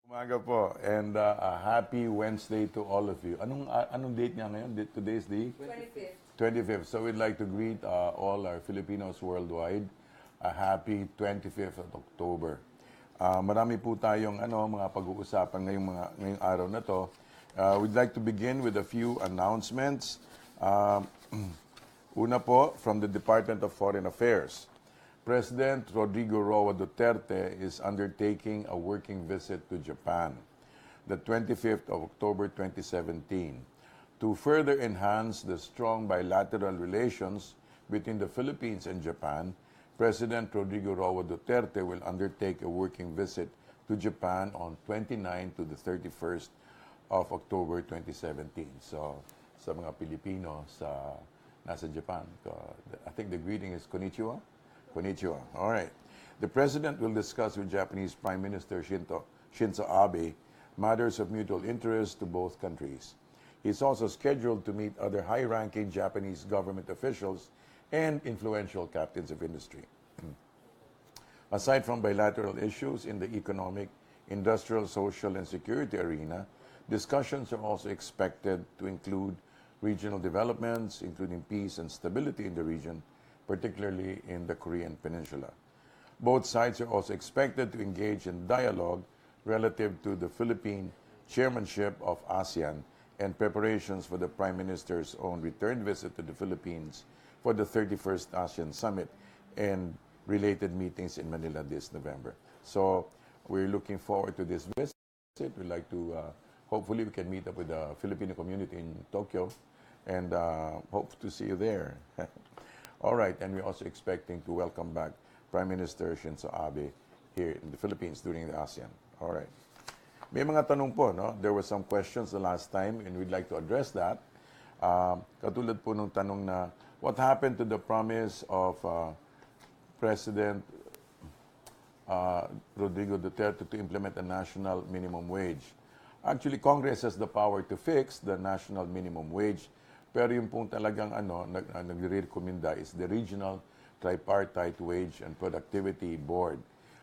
Umaga po, and a happy Wednesday to all of you. Anong date niya ngayon? Today is the 25th. 25th. So we'd like to greet all our Filipinos worldwide a happy 25th of October. Marami po tayong mga pag-uusapan ngayong araw na to. We'd like to begin with a few announcements. Una po, from the Department of Foreign Affairs. President Rodrigo Duterte is undertaking a working visit to Japan, the 25th of October 2017, to further enhance the strong bilateral relations between the Philippines and Japan. President Rodrigo Duterte will undertake a working visit to Japan on 29 to the 31st of October 2017. So, sa mga Pilipino nasa Japan, I think the greeting is konnichiwa. Konnichiwa. All right. The President will discuss with Japanese Prime Minister Shinzo Abe matters of mutual interest to both countries. He is also scheduled to meet other high-ranking Japanese government officials and influential captains of industry. Aside from bilateral issues in the economic, industrial, social, and security arena, discussions are also expected to include regional developments, including peace and stability in the region, particularly in the Korean Peninsula. Both sides are also expected to engage in dialogue relative to the Philippine chairmanship of ASEAN and preparations for the Prime Minister's own return visit to the Philippines for the 31st ASEAN Summit and related meetings in Manila this November. So we're looking forward to this visit. We'd like to, hopefully we can meet up with the Filipino community in Tokyo and hope to see you there. All right, and we're also expecting to welcome back Prime Minister Shinzo Abe here in the Philippines during the ASEAN. All right. May mga tanong po, no? There were some questions the last time and we'd like to address that. Katulad po ng tanong na, what happened to the promise of President Rodrigo Duterte to implement a national minimum wage? Actually, Congress has the power to fix the national minimum wage. Pero yung pong talagang nagre-recommenda is the Regional Tripartite Wage and Productivity Board,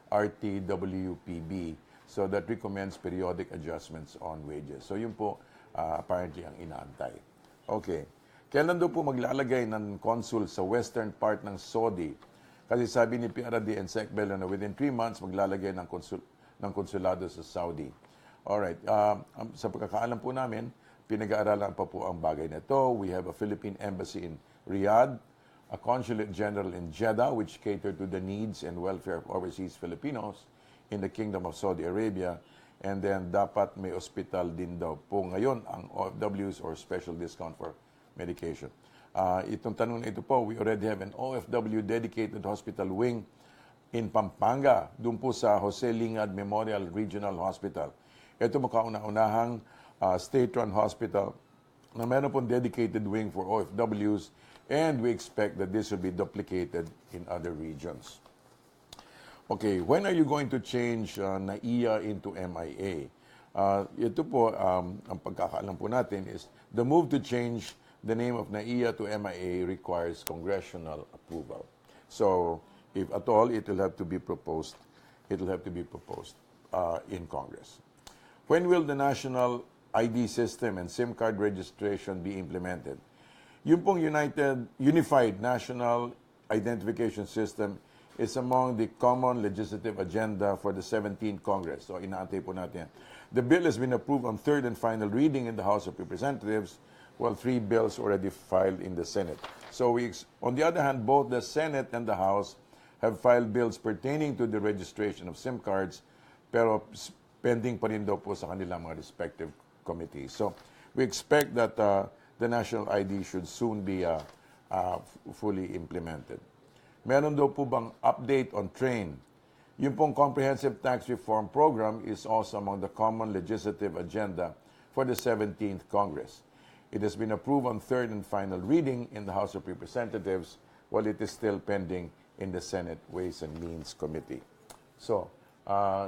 RTWPB, so that recommends periodic adjustments on wages. So yun po apparently ang inaantay. Okay. Kailan daw po maglalagay ng consul sa western part ng Saudi? Kasi sabi ni PRD and Sec Bello na within 3 months maglalagay ng konsulado sa Saudi. Alright. Sa pagkakaalam po namin, pinag-aaralan pa po ang bagay na ito. We have a Philippine embassy in Riyadh, a consulate general in Jeddah, which cater to the needs and welfare of overseas Filipinos in the Kingdom of Saudi Arabia. And then dapat may hospital din daw po ngayon ang OFWs or special discount for medication. Itong tanong na ito po, we already have an OFW dedicated hospital wing in Pampanga, doon po sa Jose Lingad Memorial Regional Hospital. Ito makauna-unahang state-run hospital na meron pong dedicated wing for OFWs, and we expect that this will be duplicated in other regions. Okay, when are you going to change NAIA into MIA? Ito po, ang pagkakaalam po natin is the move to change the name of NAIA to MIA requires congressional approval. So, if at all, it will have to be proposed. It will have to be proposed in Congress. When will the national ID system and SIM card registration be implemented? Yung pong Unified National Identification System is among the common legislative agenda for the 17th Congress. So, inaantay po natin. The bill has been approved on third and final reading in the House of Representatives, while 3 bills already filed in the Senate. So, on the other hand, both the Senate and the House have filed bills pertaining to the registration of SIM cards, pero pending pa rin daw po sa kanilang mga respective committee. So, we expect that the national ID should soon be fully implemented. Meron daw po bang update on train? Yung pong Comprehensive Tax Reform Program is also among the common legislative agenda for the 17th Congress. It has been approved on third and final reading in the House of Representatives, while it is still pending in the Senate Ways and Means Committee. So,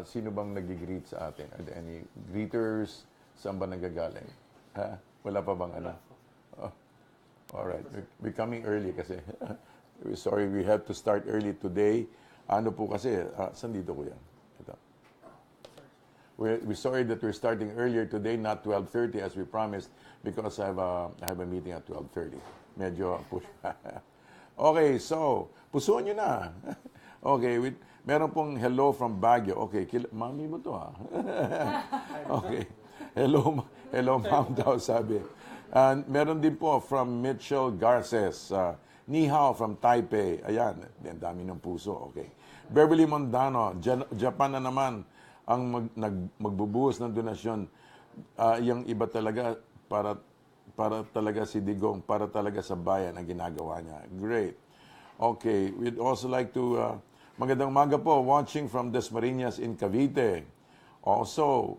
sino bang nag-greet sa atin? Are there any greeters? Saan ba nagagaling? Ha? Wala pa bang ano? Oh. All right. We're coming early kasi. We're sorry, we have to start early today. Ano po kasi, saan dito ko yan? Ito. we're sorry that we're starting earlier today, not 12:30 as we promised, because I have a meeting at 12:30. Medyo push. Okay, so, pusuan nyo na. Okay, meron pong hello from Baguio. Okay, mami mo to ha. Okay. Hello ma'am daw sabi. And meron din po from Mitchell Garces. Ni hao from Taipei. Ayan, ang dami ng puso. Okay. Beverly Mondano, Japan na naman ang magbubuhos ng donasyon. Yung iba talaga para talaga si Digong, para talaga sa bayan ang ginagawa niya. Great. Okay, we'd also like to, magandang umaga po, watching from Dasmariñas in Cavite. Also,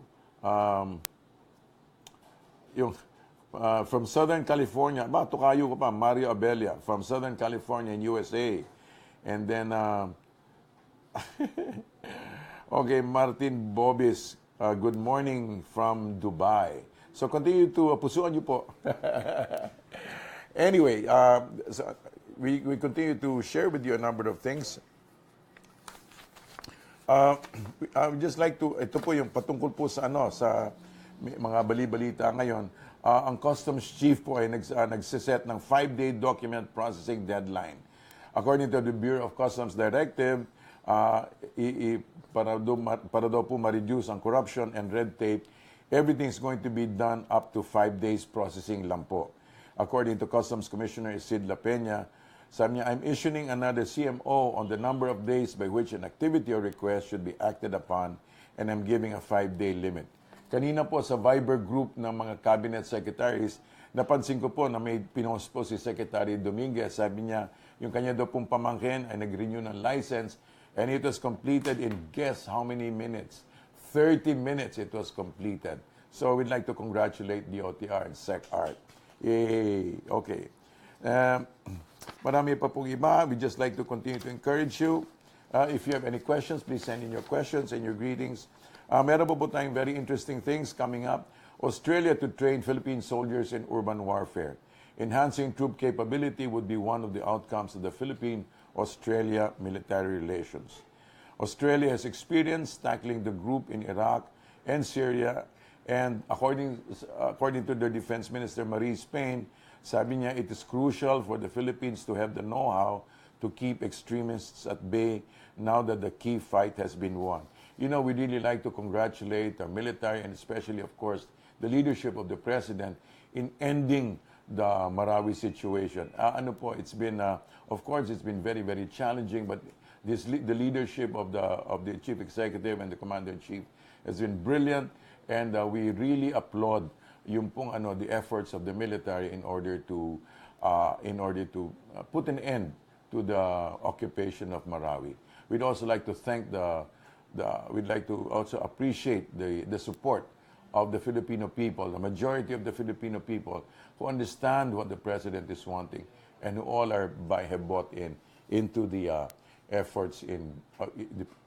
from Southern California, tukayo ko pa, Mario Abella, from Southern California in USA. And then, okay, Martin Bobis, good morning from Dubai. So continue to, pusuan niyo po. Anyway, so we continue to share with you a number of things. I would just like to, ito po yung patungkol po sa sa mga bali-balita ngayon. Ang Customs Chief po ay nagsiset ng 5-day document processing deadline. According to the Bureau of Customs Directive, para daw po ma-reduce ang corruption and red tape, everything's going to be done up to 5 days processing lang po. According to Customs Commissioner Sid La Peña, sabi niya, I'm issuing another CMO on the number of days by which an activity or request should be acted upon, and I'm giving a 5-day limit. Kanina po sa Viber group ng mga cabinet secretaries, napansin ko po na may pinost po si Secretary Dominguez. Sabi niya, yung kanya daw pong pamangkin ay nag-renew ng license, and it was completed in guess how many minutes? 30 minutes it was completed. So we'd like to congratulate DOTR and SecArt. Yay! Okay. Marami pa pong iba. We just like to continue to encourage you. If you have any questions, please send in your questions and your greetings. Meron po tayong very interesting things coming up. Australia to train Philippine soldiers in urban warfare. Enhancing troop capability would be one of the outcomes of the Philippine-Australia military relations. Australia has experience tackling the group in Iraq and Syria, and according to their Defense Minister Marie Spain, sabi niya it is crucial for the Philippines to have the know-how to keep extremists at bay now that the key fight has been won. You know, we really like to congratulate our military and especially, of course, the leadership of the President in ending the Marawi situation. It's been, of course, it's been very, very challenging, but the leadership of the Chief Executive and the Commander-in-Chief has been brilliant, and we really applaud yung pong the efforts of the military in order to put an end to the occupation of Marawi. We'd also like to thank we'd like to also appreciate the support of the Filipino people, the majority of the Filipino people who understand what the President is wanting and who all have bought into the efforts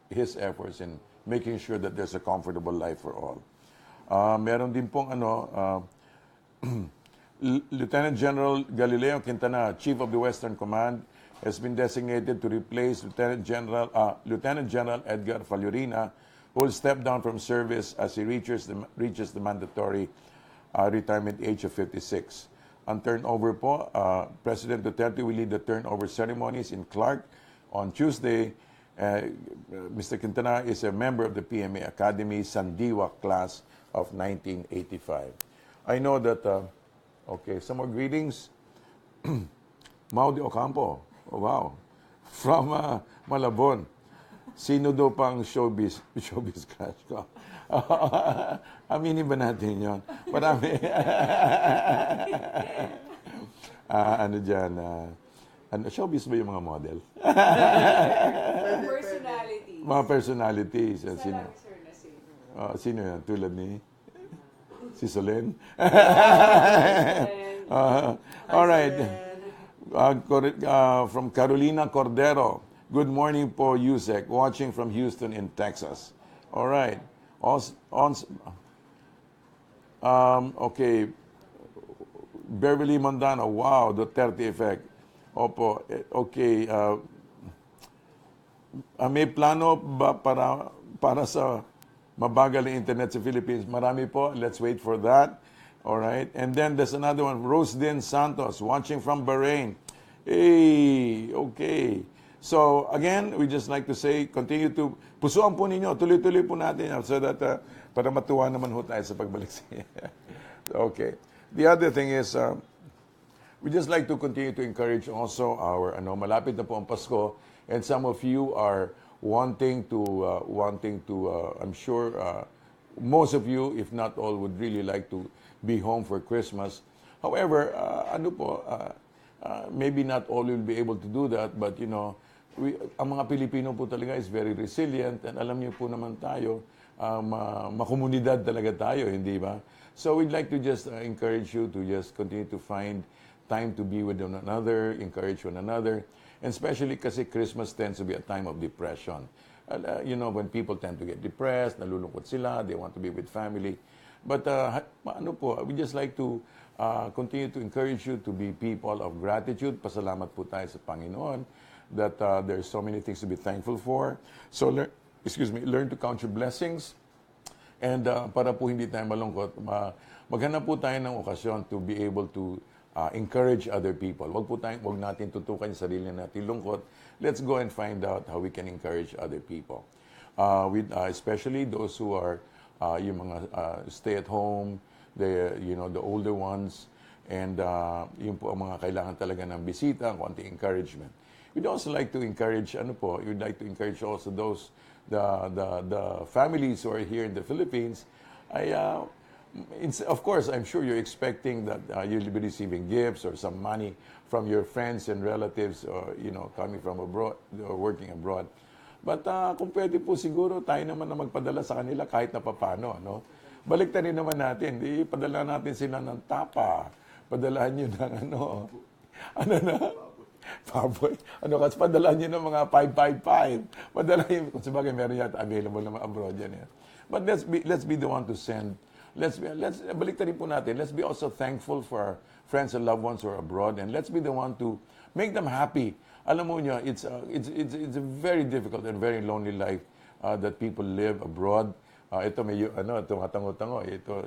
his efforts in making sure that there's a comfortable life for all. Meron din pong Lieutenant General Galileo Quintana, Chief of the Western Command, has been designated to replace Lieutenant General Edgar Falurina, who will step down from service as he reaches the mandatory retirement age of 56. Ang turnover po, President Duterte will lead the turnover ceremonies in Clark on Tuesday. Mr. Quintana is a member of the PMA Academy Sandiwa class of 1985. I know that, okay, some more greetings. Maudi Ocampo, oh, wow, from Malabon. Sino daw pang showbiz crush ko? Aminin ba natin yun? Marami. Showbiz ba yung mga model? Personalities. Mga personalities. Sino? Sino yan? Tulad ni? Si Solen? All right. From Carolina Cordero. Good morning po, Yusek. Watching from Houston in Texas. All right. Okay. Beverly Mondano. Wow, Duterte effect. Opo. Okay. May plano ba para sa mabagal ang internet sa Philippines. Marami po. Let's wait for that. All right. And then there's another one, Rosedin Santos, watching from Bahrain. Hey, okay. So, again, we just like to say, continue to, pusuan po ninyo, tuloy-tuloy po natin yan so that, para matuwa naman ho tayo sa pagbalik sa Okay. The other thing is, we just like to continue to encourage also our, malapit na po ang Pasko, and some of you are wanting to, I'm sure, most of you, if not all, would really like to be home for Christmas. However, maybe not all will be able to do that, but ang mga Pilipino po talaga is very resilient, and alam niyo po naman tayo, makomunidad talaga tayo, hindi ba? So we'd like to just encourage you to just continue to find time to be with one another, encourage one another, and especially kasi Christmas tends to be a time of depression. When people tend to get depressed, nalulungkot sila, they want to be with family. But we just like to continue to encourage you to be people of gratitude. Pasalamat po tayo sa Panginoon that there's so many things to be thankful for. So, learn to count your blessings. And para po hindi tayo malungkot, maghanap po tayo ng okasyon to be able to encourage other people. Wag natin tutukan yung sarili natin lungkot. Let's go and find out how we can encourage other people. Especially those who are yung mga stay at home, the older ones, and yung po ang mga kailangan talaga ng bisita, konting encouragement. We'd also like to encourage, we'd like to encourage also those, the families who are here in the Philippines. Of course, I'm sure you're expecting that you'll be receiving gifts or some money from your friends and relatives, or coming from abroad or working abroad. But kung pwede po siguro, tayo naman na magpadala sa kanila kahit na papano, Balik rin naman natin, padala natin sila ng tapa. Padalahan nyo ng baboy. Kasi padala nyo ng mga 555. Padala nyo, kung sabagay meron yata available naman abroad yan. But let's be the one to send. Balik rin po natin. Let's be also thankful for our friends and loved ones who are abroad, and let's be the one to make them happy. Alam mo nyo, it's a very difficult and very lonely life that people live abroad. Ito tumatango-tango. Ito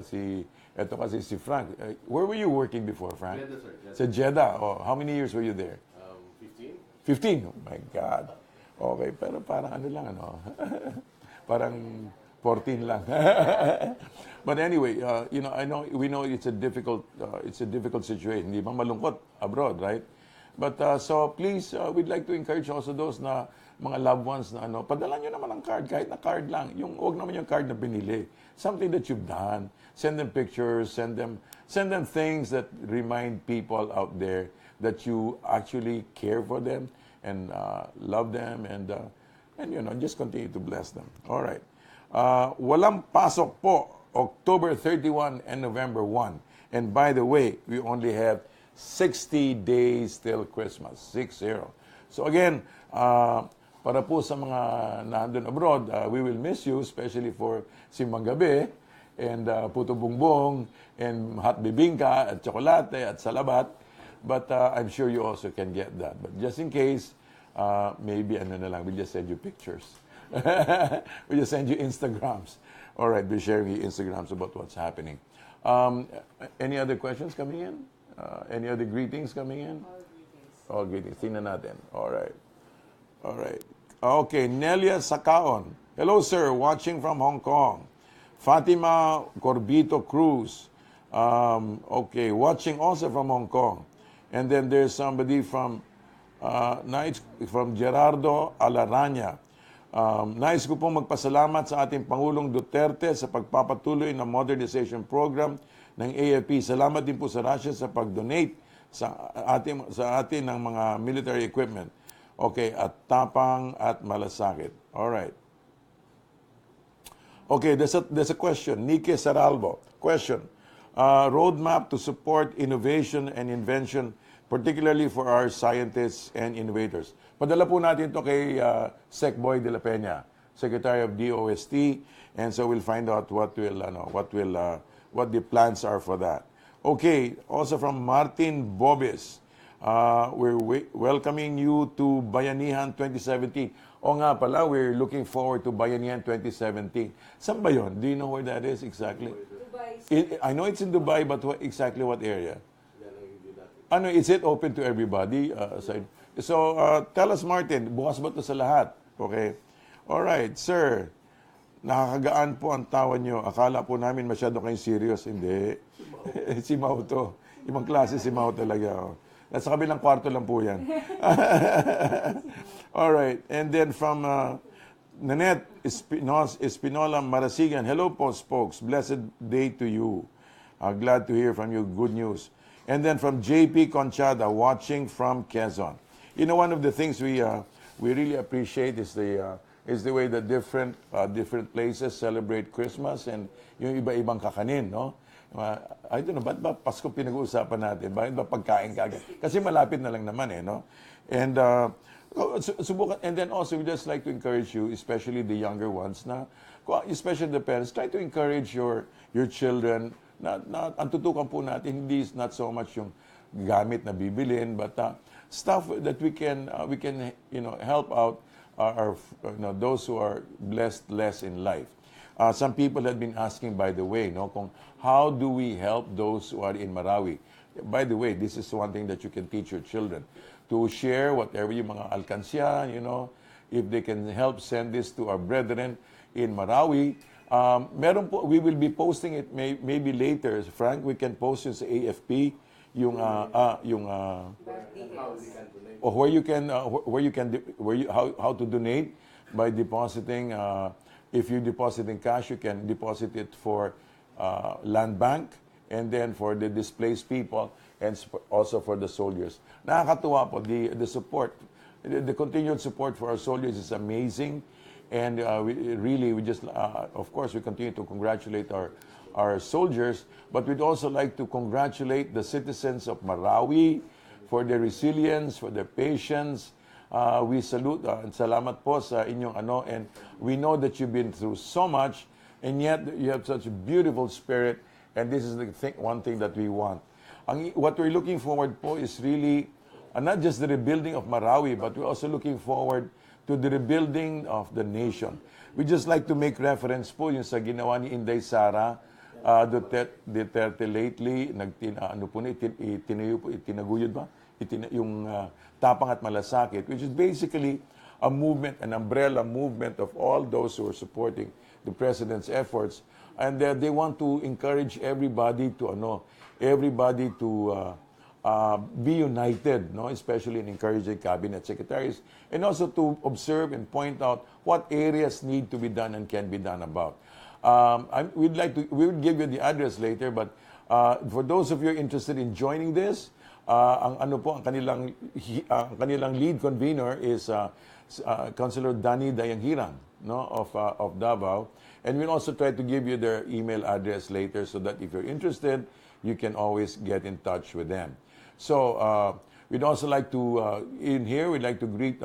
kasi si Frank. Where were you working before, Frank? Jeddah, sir. Sa Jeddah. Oh, how many years were you there? 15. 15? Oh my God. Okay, pero parang parang 14 lang. But anyway, we know it's a difficult situation. Hindi ba malungkot abroad, right? But so please, we'd like to encourage also those na mga loved ones na padala nyo naman ang card, kahit na card lang. Huwag naman yung card na pinili. Something that you've done. Send them pictures, send them things that remind people out there that you actually care for them and love them, and just continue to bless them. All right. Walang pasok po, October 31 and November 1. And by the way, we only have 60 days till Christmas. 60. So again, para po sa mga nandun abroad, we will miss you, especially for Simbang Gabi, and Puto Bongbong, and hot bibingka, at tsokolate, at salabat. But I'm sure you also can get that. But just in case, maybe we'll just send you pictures. We'll just send you Instagrams. All right, we're sharing your Instagrams about what's happening. Any other questions coming in? Any other greetings coming in? All greetings. Tingnan natin. All right. Okay, Nelia Sakaon. Hello, sir. Watching from Hong Kong. Fatima Corbito Cruz. Okay, watching also from Hong Kong. And then there's somebody from Gerardo Alaranya. Nais ko pong magpasalamat sa ating Pangulong Duterte sa pagpapatuloy ng modernization program ng AFP. Salamat din po sa Russia sa pag-donate sa atin ng mga military equipment. Okay, at Tapang at Malasakit. All right. Okay, there's a question. Nike Saralbo. Question. Roadmap to support innovation and invention, particularly for our scientists and innovators. Padala po natin to kay Sec Boy de la Peña, Secretary of DOST, and so we'll find out what the plans are for that. Okay, also from Martin Bobis. We're welcoming you to Bayanihan 2017. O nga pala, we're looking forward to Bayanihan 2017. Saan ba yun? Do you know where that is exactly? I know it's in Dubai, but exactly what area? Ano, is it open to everybody? So, tell us, Martin, bukas ba ito sa lahat? Okay. Alright, sir. Nakakagaan po ang tawa nyo. Akala po namin masyado kayong serious. Hindi. Si Mau to. Ibang klase si Mau talaga. Oh. Nasa kabilang kwarto lang po yan. Alright. And then from Nanette Espinola Marasigan. Hello po, Spox. Blessed day to you. Glad to hear from you. Good news. And then from JP Conchada, watching from Quezon. You know, one of the things we really appreciate is the way that different places celebrate Christmas and yung iba-ibang kakanin, no? I don't know, ba't ba Pasko pinag-uusapan natin? Bakit ba pagkain ka agad? Kasi malapit na lang naman no? And subukan, and then also we just like to encourage you, especially the younger ones, especially the parents, try to encourage your children. Ang tutukan po natin, hindi is not so much yung gamit na bibilin, but stuff that we can help out those who are blessed less in life. Some people have been asking, by the way, kung how do we help those who are in Marawi? By the way, this is one thing that you can teach your children, to share whatever yung mga alkansya, if they can help send this to our brethren in Marawi. Meron po, we will be posting it maybe later. Frank, we can post yun sa AFP, how to donate by depositing. If you deposit in cash, you can deposit it for land bank, and then for the displaced people, and also for the soldiers. Nakakatuwa po, the support, the continued support for our soldiers is amazing. And we just, of course, we continue to congratulate our soldiers, but we'd also like to congratulate the citizens of Marawi for their resilience, for their patience. We salute and salamat po sa inyong and we know that you've been through so much, and yet you have such a beautiful spirit, and this is one thing that we want. What we're looking forward po is really not just the rebuilding of Marawi, but we're also looking forward to the rebuilding of the nation. We just like to make reference po yung sa ginawa ni Inday Sara Duterte lately, itinaguyod ba? Yung Tapang at Malasakit, which is basically a movement, an umbrella movement of all those who are supporting the President's efforts. And they want to encourage everybody to be united, especially in encouraging cabinet secretaries, and also to observe and point out what areas need to be done and can be done about. We will give you the address later, but for those of you interested in joining this, ang kanilang lead convener is Councilor Danny Dayanghirang, of Davao, and we'll also try to give you their email address later, so that if you're interested, you can always get in touch with them. So we'd also like to, we'd like to greet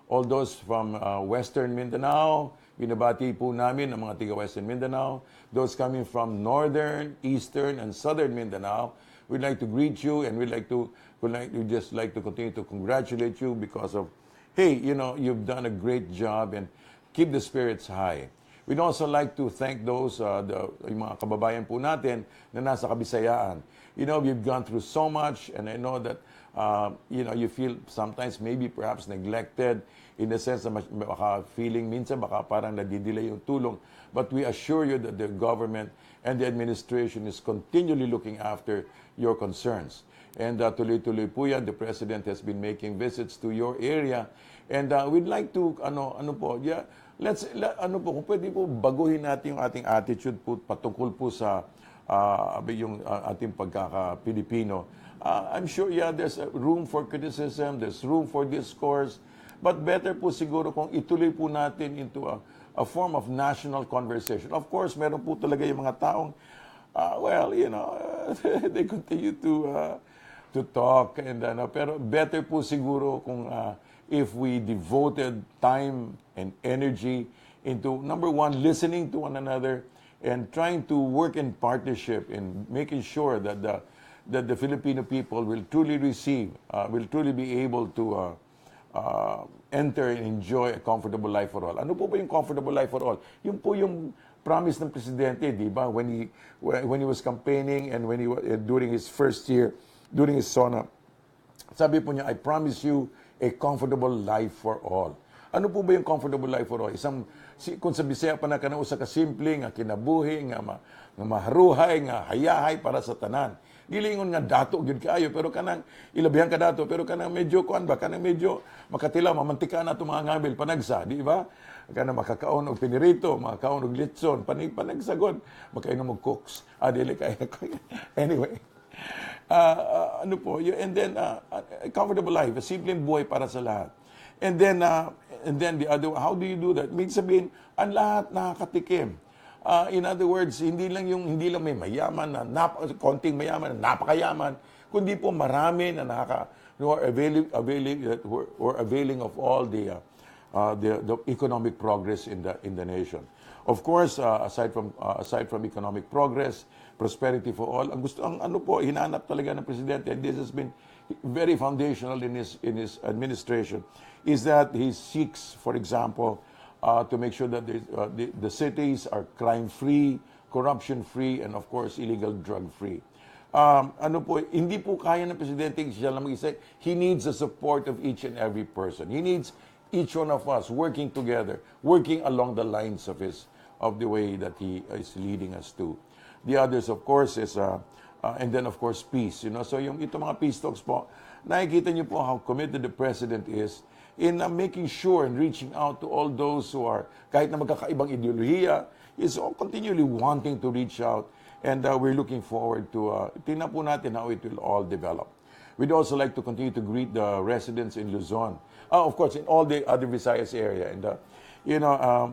all those from Western Mindanao. Binabati po namin ang mga taga-Western Mindanao. Those coming from Northern, Eastern, and Southern Mindanao. We'd like to greet you, and we'd just like to continue to congratulate you because of, hey, you've done a great job, and keep the spirits high. We'd also like to thank those, yung mga kababayan po natin na nasa Kabisayaan. We've gone through so much, and I know that, you feel sometimes maybe perhaps neglected, in the sense na baka feeling minsan baka parang nadidelay yung tulong. But we assure you that the government and the administration is continually looking after your concerns. And tuloy-tuloy po yan. The President has been making visits to your area. And we'd like to, kung pwede po, baguhin natin yung ating attitude po patungkol po sa yung ating pagkaka-Pilipino. I'm sure, there's room for criticism, there's room for discourse, but better po siguro kung ituloy po natin into a form of national conversation. Of course, meron po talaga yung mga taong, they continue to talk, and pero better po siguro kung if we devoted time and energy into, number one, listening to one another and trying to work in partnership in making sure that that the Filipino people will truly receive, will truly be able to enter and enjoy a comfortable life for all. Ano po ba yung comfortable life for all? Yung po yung promise ng presidente, di ba? When he was campaigning and when he during his first year, during his SONA, sabi po niya, I promise you a comfortable life for all. Ano po ba yung comfortable life for all? Kung sa Bisaya pa na usa ka simple, nga kinabuhi, nga maharuhay, nga hayahay para sa tanan. Gilingon nga dato gyud kaayo pero kanang ilabihan ka dato pero kanang medyo kuan ba kanang medyo makatilaw mamantika na to mga ngabil panagsa di ba kanang makakaon og pinirito makakaon og litson panagsagod makainom og cooks dili kay anyway ano po and then a comfortable life a simpleng buhay para sa lahat and then the other how do you do that mean sabihin ang lahat nakakatikim. In other words, hindi lang may mayaman na konting mayaman na napakayaman, kundi po marami na who are availing of all the economic progress in the nation. Of course, aside from economic progress, prosperity for all, ang ano po hinanap talaga ng presidente, and this has been very foundational in his administration, is that he seeks, for example, to make sure that the cities are crime-free, corruption-free, and of course, illegal drug-free. Ano po, hindi po kaya ng presidente siya lang mag-isa. He needs the support of each and every person. He needs each one of us working together, working along the lines of the way that he is leading us to. The others, of course, is and then of course peace. So itong mga peace talks po, nakikita niyo po how committed the president is in making sure and reaching out to all those who are, kahit na magkakaibang ideolohiya, is continually wanting to reach out. And we're looking forward to, tingnan po natin how it will all develop. We'd also like to continue to greet the residents in Luzon. Of course, in all the other Visayas area. And,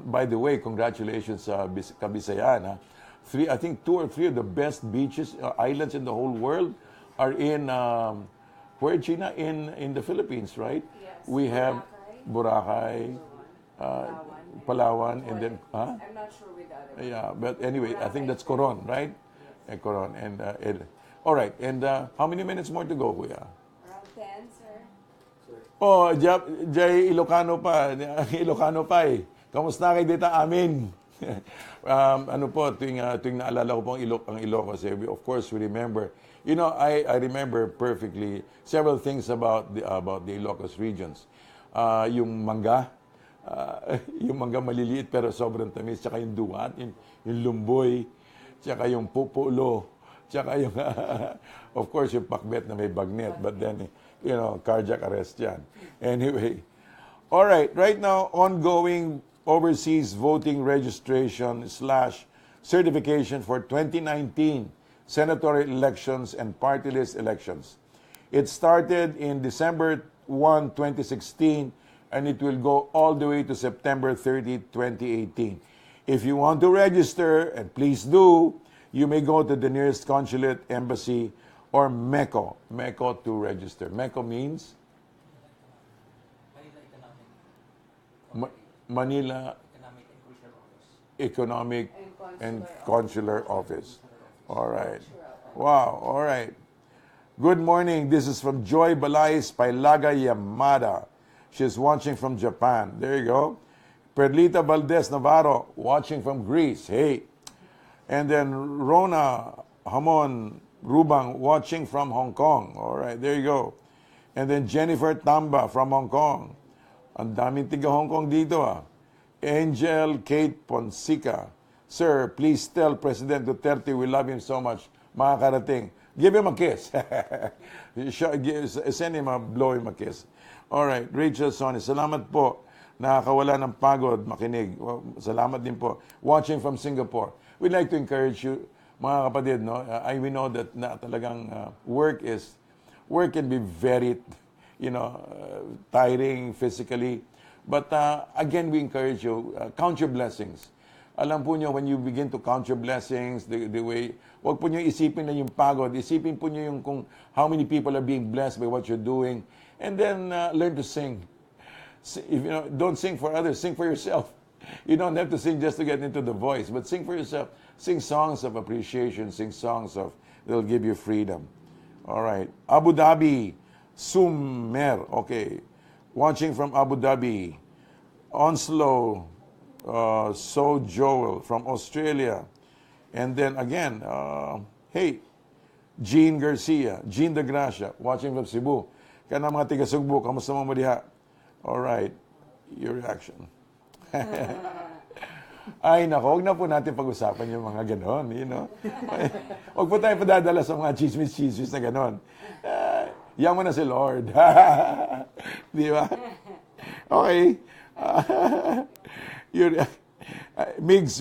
by the way, congratulations sa Kabisayan. I think 2 or 3 of the best beaches, islands in the whole world are in, where, Gina? In the Philippines, right? Yes. We have Boracay, Palawan, and then, I'm not sure with the other one. yeah, but anyway, I think that's Coron, right? Yes. Coron, and all right, and how many minutes more to go, Kuya? Around 10, sir. Oh, Jay Ilocano pa eh. Kamusta kay dita amin? Ano po, tuwing naalala ko po ang Ilocos, of course, we remember. I remember perfectly several things about the Ilocos regions. Yung mangga maliliit pero sobrang tamis, tsaka yung duwat, yung lumboy, tsaka yung pupulo, tsaka yung, of course, yung pakbet na may bagnet, but then, cardiac arrest yan. Anyway, all right, right now, ongoing overseas voting registration / certification for 2019 senatorial elections and party list elections. It started in December 1, 2016, and it will go all the way to September 30, 2018. If you want to register, and please do, you may go to the nearest consulate, embassy, or MECO to register. MECO means? Manila Economic and Consular Office. All right. Wow. All right. Good morning. This is from Joy Balais Pailaga Yamada. She's watching from Japan. There you go. Perlita Valdez Navarro watching from Greece. Hey. And then Rona Hamon Rubang watching from Hong Kong. All right. There you go. And then Jennifer Tamba from Hong Kong. Ang daming tiga Hong Kong dito Angel Kate Ponsica. Sir, please tell President Duterte we love him so much. Mga karating. Give him a kiss. Send him blow him a kiss. All right, Rachel Sonny. Salamat po. Nakakawala ng pagod, makinig. Salamat din po. Watching from Singapore. We'd like to encourage you, mga kapatid, we know that talagang work can be very, tiring physically. But again, we encourage you, count your blessings. Alam po nyo, when you begin to count your blessings, the way, wag po nyo isipin na yung pagod. Isipin po nyo yung kung how many people are being blessed by what you're doing. And then learn to sing. Don't sing for others, sing for yourself. You don't have to sing just to get into the voice, but sing for yourself. Sing songs of appreciation, sing songs that'll give you freedom. Alright. Abu Dhabi, Sumer. Okay. Watching from Abu Dhabi. Onslow, So Joel from Australia. And then again, hey, Jean Garcia, Jean De Gracia, watching from Cebu. Kaya na mga tiga-Sugbo, kamusta mo diha? Alright, your reaction. Ay, nako, huwag na po natin pag-usapan yung mga ganon, you know. Huwag po tayo padadala sa mga chismis-chismis na ganon. Yaman na si Lord. Di ba? Okay.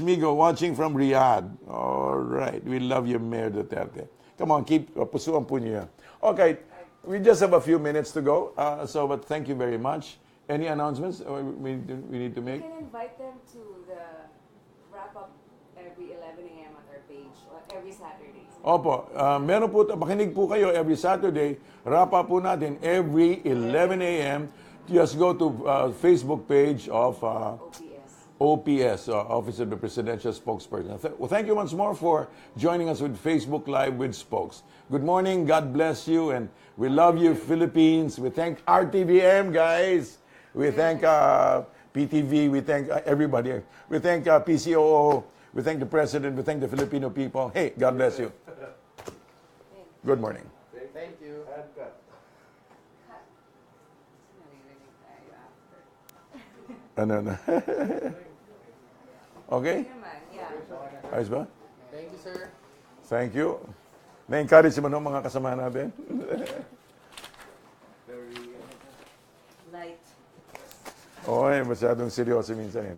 Migo, watching from Riyadh. All right. We love you, Mayor Duterte. Come on, keep pusuan po niyo yan. Okay. We just have a few minutes to go. But thank you very much. Any announcements we need to You make? can invite them to the wrap-up every 11 a.m. at our page, or every Saturday. Opo. Meron po, makinig po kayo every Saturday. Wrap up po natin every 11 a.m. Just go to Facebook page of OPS, Office of the Presidential Spokesperson. Well, thank you once more for joining us with Facebook Live with Spokes. Good morning. God bless you. And we love you, Philippines. We thank RTVM, guys. We thank PTV. We thank everybody. We thank PCOO. We thank the President. We thank the Filipino people. Hey, God bless you. Good morning. Thank you. Ano. Okay? Yeah. Ayos ba? Thank you, sir. Thank you. Na-encourage mo mga kasama natin? Light. Oo, masyadong seryoso minsan.